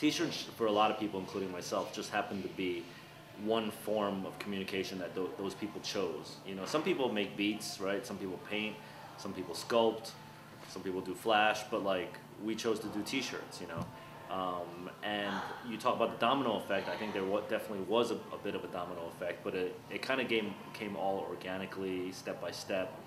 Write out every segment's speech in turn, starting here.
T-shirts for a lot of people, including myself, just happen to be one form of communication that those people chose. You know, some people make beats, right? Some people paint, some people sculpt, some people do flash, but like we chose to do T-shirts, you know. And you talk about the domino effect. I think there definitely was a bit of a domino effect, but it kind of came all organically, step by step,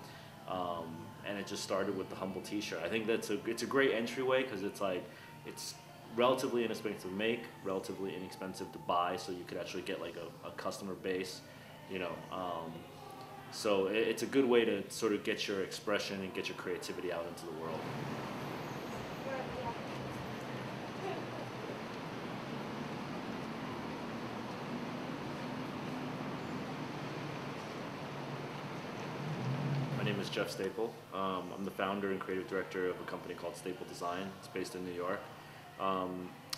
and it just started with the humble T-shirt. I think it's a great entryway because it's relatively inexpensive to make, relatively inexpensive to buy, so you could actually get like a customer base, you know. So it's a good way to sort of get your expression and get your creativity out into the world. My name is Jeff Staple. I'm the founder and creative director of a company called Staple Design. It's based in New York.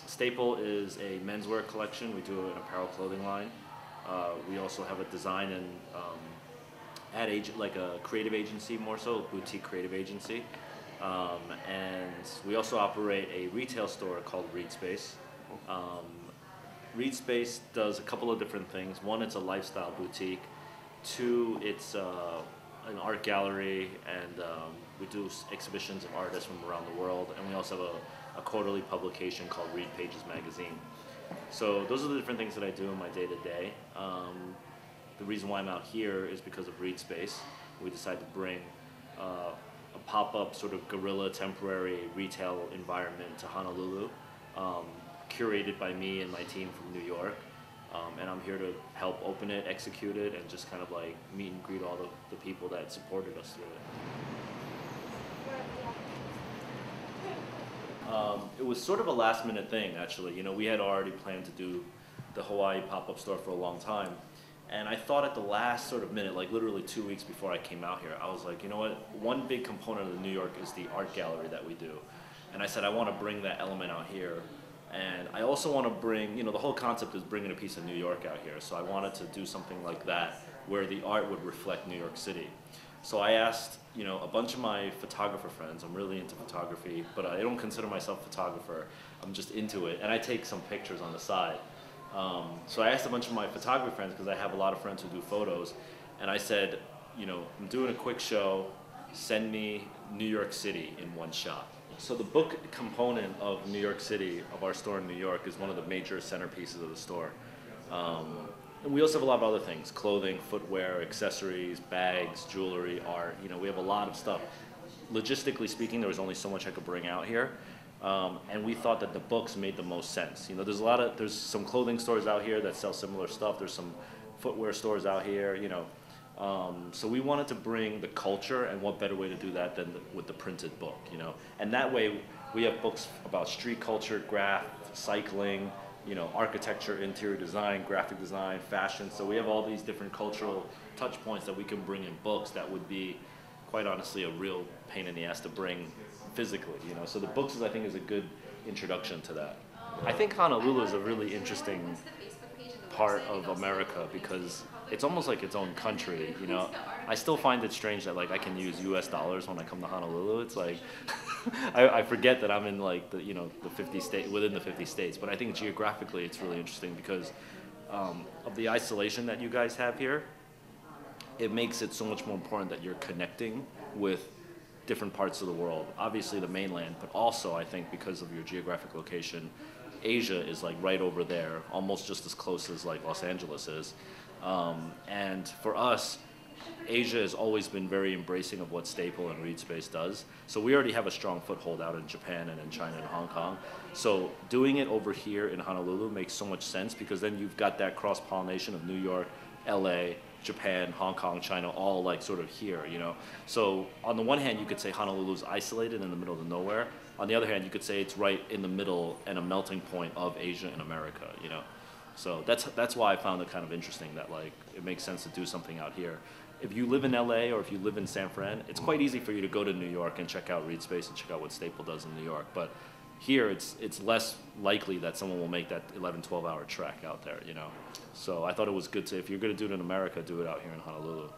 Staple is a menswear collection. We do an apparel clothing line. We also have a design and ad agent, like a creative agency, more so, a boutique creative agency. And we also operate a retail store called Reed Space. Reed Space does a couple of different things. One, it's a lifestyle boutique. Two, it's an art gallery, and we do exhibitions of artists from around the world. And we also have a quarterly publication called Reed Pages Magazine. So those are the different things that I do in my day-to-day. The reason why I'm out here is because of Reed Space. We decided to bring a pop-up sort of guerrilla temporary retail environment to Honolulu, curated by me and my team from New York. And I'm here to help open it, execute it, and just kind of like meet and greet all the people that supported us through it. It was sort of a last minute thing, actually. You know, we had already planned to do the Hawaii pop-up store for a long time. And I thought at the last sort of minute, like literally 2 weeks before I came out here, I was like, you know what, one big component of New York is the art gallery that we do. And I said, I want to bring that element out here. And I also want to bring, you know, the whole concept is bringing a piece of New York out here. So I wanted to do something like that where the art would reflect New York City. So I asked, you know, a bunch of my photographer friends. I'm really into photography, but I don't consider myself a photographer. I'm just into it, and I take some pictures on the side. So I asked a bunch of my photography friends, because I have a lot of friends who do photos, and I said, you know, I'm doing a quick show, send me New York City in one shot. So the book component of New York City, of our store in New York, is one of the major centerpieces of the store. And we also have a lot of other things: clothing, footwear, accessories, bags, jewelry, art. You know, we have a lot of stuff. Logistically speaking, there was only so much I could bring out here. And we thought that the books made the most sense. You know, there's some clothing stores out here that sell similar stuff. There's some footwear stores out here, you know. So we wanted to bring the culture, and what better way to do that than with the printed book, you know. And that way we have books about street culture, craft, cycling, you know, architecture, interior design, graphic design, fashion. So we have all these different cultural touch points that we can bring in books that would be, quite honestly, a real pain in the ass to bring physically, you know. So the books, I think, is a good introduction to that. I think Honolulu is a really interesting part of America because it's almost like its own country, you know. I still find it strange that like I can use US dollars when I come to Honolulu. It's like I forget that I'm in like the, you know, the 50 state within the 50 states. But I think geographically it's really interesting because of the isolation that you guys have here. It makes it so much more important that you're connecting with different parts of the world. Obviously the mainland, but also I think because of your geographic location, Asia is like right over there, almost just as close as like Los Angeles is. And for us, Asia has always been very embracing of what Staple and Reed Space does. So we already have a strong foothold out in Japan and in China and Hong Kong. So doing it over here in Honolulu makes so much sense because then you've got that cross-pollination of New York, LA, Japan, Hong Kong, China, all like sort of here, you know. So on the one hand, you could say Honolulu's isolated in the middle of nowhere. On the other hand, you could say it's right in the middle and a melting point of Asia and America, you know. So that's why I found it kind of interesting that like it makes sense to do something out here. If you live in LA or if you live in San Fran, it's quite easy for you to go to New York and check out Reed Space and check out what Staple does in New York. But here, it's less likely that someone will make that 11, 12-hour trek out there, you know. So I thought it was good to, if you're going to do it in America, do it out here in Honolulu.